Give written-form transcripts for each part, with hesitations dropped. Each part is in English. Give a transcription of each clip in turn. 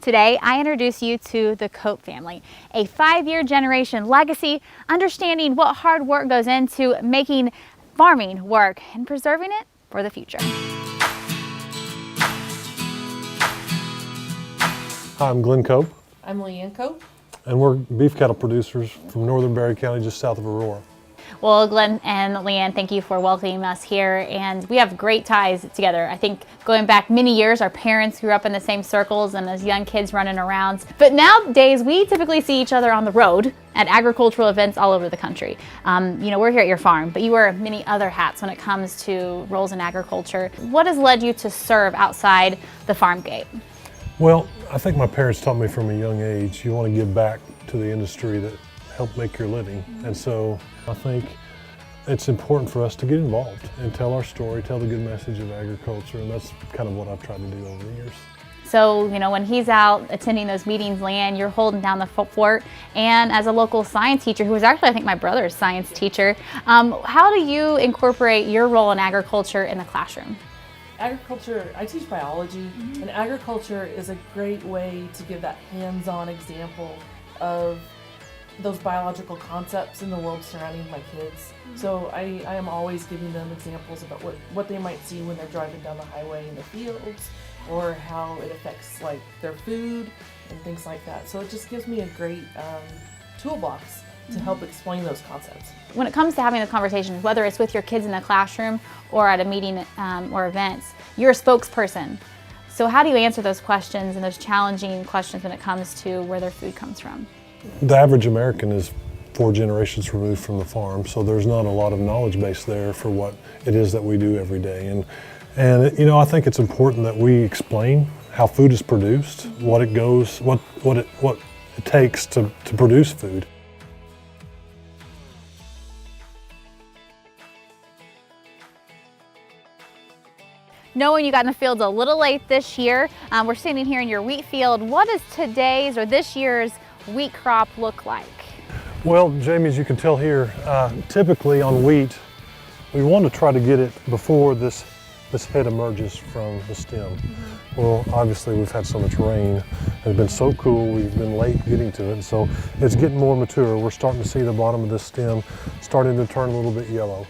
Today, I introduce you to the Cope family, a 5-year generation legacy, understanding what hard work goes into making farming work and preserving it for the future. Hi, I'm Glenn Cope. I'm Leanne Cope. And we're beef cattle producers from northern Barry County, just south of Aurora. Well, Glenn and Leanne, thank you for welcoming us here, and we have great ties together. I think going back many years, our parents grew up in the same circles and as young kids running around. But nowadays, we typically see each other on the road at agricultural events all over the country. We're here at your farm, but you wear many other hats when it comes to roles in agriculture. What has led you to serve outside the farm gate? Well, I think my parents taught me from a young age, you want to give back to the industry that helped make your living. And so I think it's important for us to get involved and tell our story, tell the good message of agriculture, and that's kind of what I've tried to do over the years. So, when he's out attending those meetings, Leanne, you're holding down the fort. And as a local science teacher, who was actually, I think, my brother's science teacher, how do you incorporate your role in agriculture in the classroom? Agriculture, I teach biology, and agriculture is a great way to give that hands-on example of those biological concepts in the world surrounding my kids. So I am always giving them examples about what they might see when they're driving down the highway in the fields, or how it affects like their food and things like that. So it just gives me a great toolbox to help explain those concepts. When it comes to having the conversations, whether it's with your kids in the classroom or at a meeting or events, you're a spokesperson. So how do you answer those questions and those challenging questions when it comes to where their food comes from? The average American is 4 generations removed from the farm, so there's not a lot of knowledge base there for what it is that we do every day. And I think it's important that we explain how food is produced, what it takes to produce food. Knowing you got in the fields a little late this year, we're sitting here in your wheat field. What does today's or this year's wheat crop look like? Well, Jamie, as you can tell here, typically on wheat, we want to try to get it before this head emerges from the stem. Well, obviously we've had so much rain, it's been so cool, we've been late getting to it, so it's getting more mature. We're starting to see the bottom of this stem starting to turn a little bit yellow.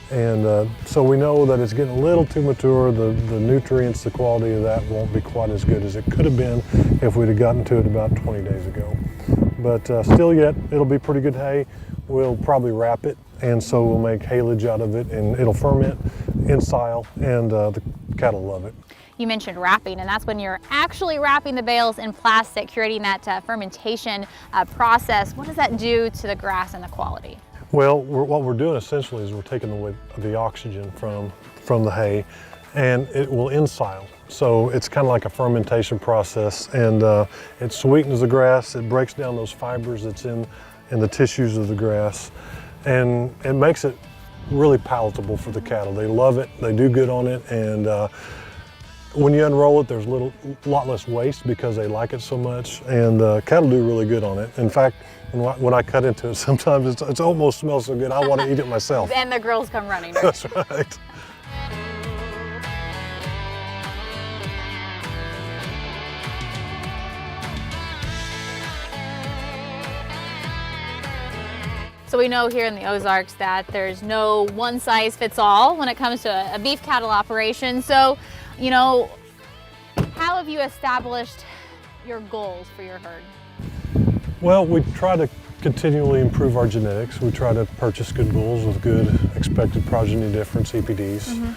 And so we know that it's getting a little too mature. The nutrients, the quality of that won't be quite as good as it could have been if we'd have gotten to it about 20 days ago. But still yet, it'll be pretty good hay. We'll probably wrap it, and so we'll make haylage out of it, and it'll ferment in sile, and the cattle love it. You mentioned wrapping, and that's when you're actually wrapping the bales in plastic, creating that fermentation process. What does that do to the grass and the quality? Well, what we're doing essentially is we're taking away the oxygen from the hay, and it will ensile. So it's kind of like a fermentation process, and it sweetens the grass. It breaks down those fibers that's in the tissues of the grass, and it makes it really palatable for the cattle. They love it. They do good on it, and when you unroll it, there's a lot less waste because they like it so much, and cattle do really good on it. In fact, when I cut into it, sometimes it almost smells so good I want to eat it myself. And the girls come running. Right? That's right. So we know here in the Ozarks that there's no one size fits all when it comes to a beef cattle operation. So, how have you established your goals for your herd? Well, we try to continually improve our genetics. We try to purchase good bulls with good expected progeny difference, EPDs.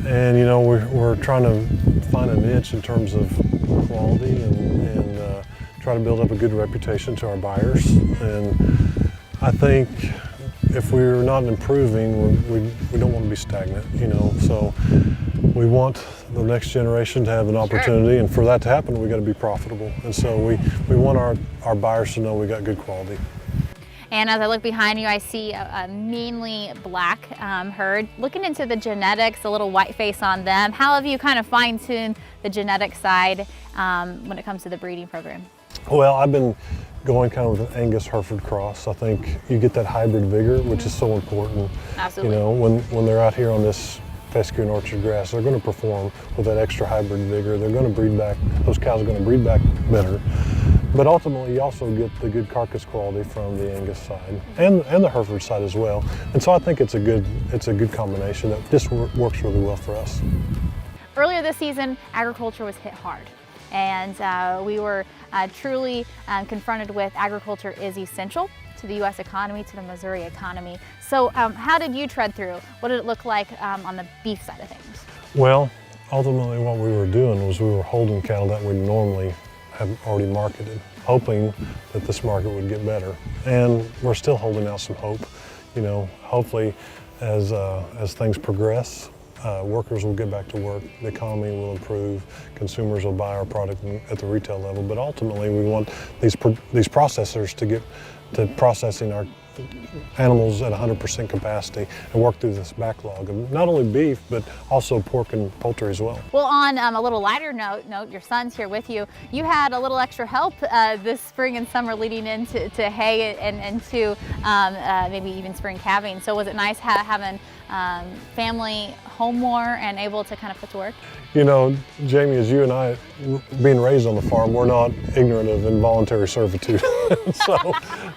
And we're trying to find a niche in terms of quality and try to build up a good reputation to our buyers. And I think if we're not improving, we don't want to be stagnant, so we want the next generation to have an opportunity, and for that to happen, we got to be profitable. And so we want our buyers to know we got good quality. And as I look behind you, I see a mainly black herd. Looking into the genetics, a little white face on them, how have you kind of fine-tuned the genetic side when it comes to the breeding program? Well, I've been going kind of with an Angus Hereford cross. I think you get that hybrid vigor, which is so important. Absolutely. When they're out here on this fescue and orchard grass, they're going to perform with that extra hybrid vigor. They're going to breed back, those cows are going to breed back better. But ultimately, you also get the good carcass quality from the Angus side and the Hereford side as well. And so I think it's a good combination that just works really well for us. Earlier this season, agriculture was hit hard. And we were truly confronted with agriculture is essential to the U.S. economy, to the Missouri economy. So how did you tread through? What did it look like on the beef side of things? Well, ultimately what we were doing was we were holding cattle that we normally have already marketed, hoping that this market would get better. And we're still holding out some hope. You know, hopefully as things progress, workers will get back to work, the economy will improve, consumers will buy our product at the retail level, but ultimately we want these processors to get to processing our animals at 100% capacity and work through this backlog of not only beef, but also pork and poultry as well. Well, on a little lighter note, your son's here with you. You had a little extra help this spring and summer leading into hay and to maybe even spring calving. So was it nice having family home more and able to kind of put to work? You know, Jamie, as you and I, being raised on the farm, we're not ignorant of involuntary servitude.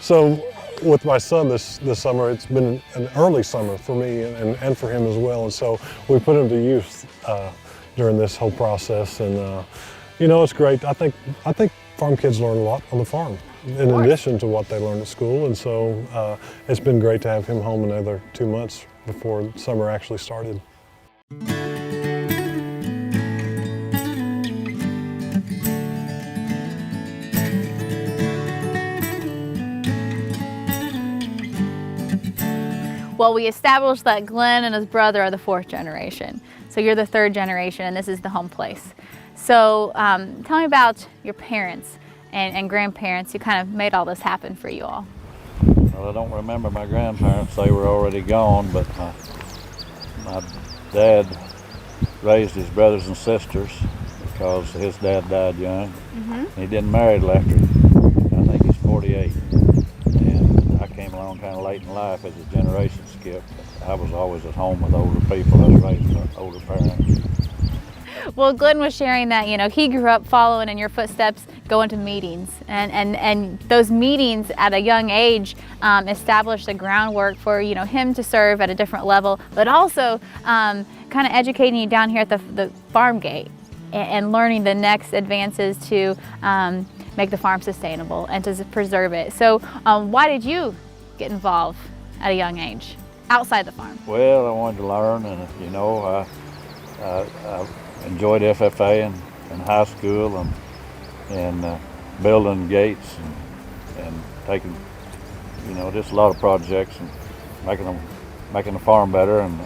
so with my son this summer, it's been an early summer for me and for him as well. And so we put him to use during this whole process. And you know, it's great. I think farm kids learn a lot on the farm in addition to what they learn at school. And so it's been great to have him home another 2 months before summer actually started. Well, we established that Glenn and his brother are the 4th generation. So you're the 3rd generation, and this is the home place. So tell me about your parents and grandparents who kind of made all this happen for you all. Well, I don't remember my grandparents. They were already gone, but my dad raised his brothers and sisters because his dad died young. He didn't marry till after, I think he's 48. And I came along kind of late in life as a generation skip. I was always at home with older people. I was raised with older parents. Well, Glenn was sharing that, you know, he grew up following in your footsteps, going to meetings. And those meetings at a young age established the groundwork for, you know, him to serve at a different level, but also kind of educating you down here at the farm gate and learning the next advances to make the farm sustainable and to preserve it. So why did you get involved at a young age outside the farm? Well, I wanted to learn, and you know, I enjoyed FFA in high school and building gates and taking, you know, just a lot of projects and making the farm better and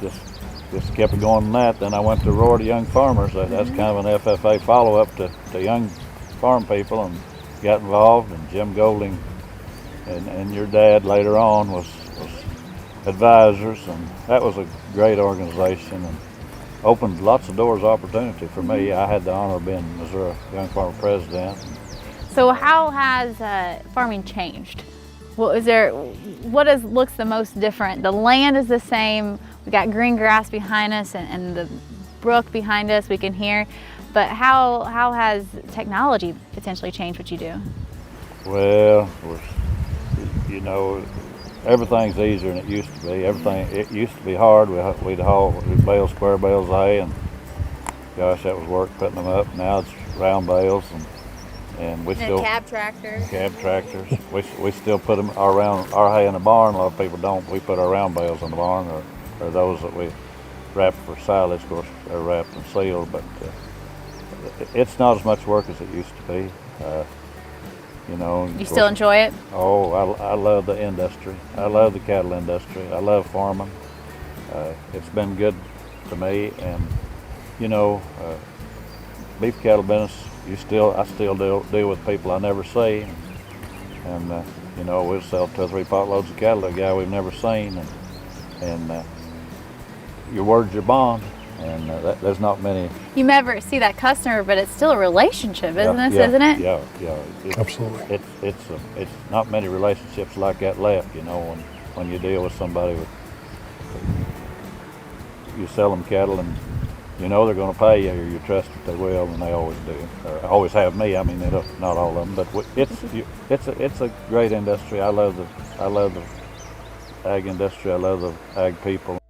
just kept it going on that. Then I went to Roar to Young Farmers. That's kind of an FFA follow-up to young farm people, and got involved. And Jim Golding and your dad later on was advisors, and that was a great organization and opened lots of doors of opportunity for me. I had the honor of being Missouri Young Farmer President. So how has farming changed? What looks the most different? The land is the same. We got green grass behind us and the brook behind us we can hear. But how has technology potentially changed what you do? Well, you know, everything's easier than it used to be. It used to be hard. We'd bale square bales of hay, and gosh, that was work putting them up. Now it's round bales, and we still cab tractors. We still put our hay in the barn. A lot of people don't. We put our round bales in the barn, or those that we wrap for silage. Of course, they're wrapped and sealed, but it's not as much work as it used to be. You know, you still enjoy it? Oh, I love the industry. I love the cattle industry. I love farming. It's been good to me, and you know, beef cattle business. I still deal with people I never see, and you know, we'll sell 2 or 3 potloads of cattle to a guy we've never seen, and your word's your bond. And there's not many. You never see that customer, but it's still a relationship, isn't it? Yeah. Absolutely. It's not many relationships like that left. You know, when you deal with somebody you sell them cattle, and you know they're going to pay you, or you trust that they will, and they always do. Or always have me. I mean, they don't, not all of them, but it's a great industry. I love the ag industry. I love the ag people.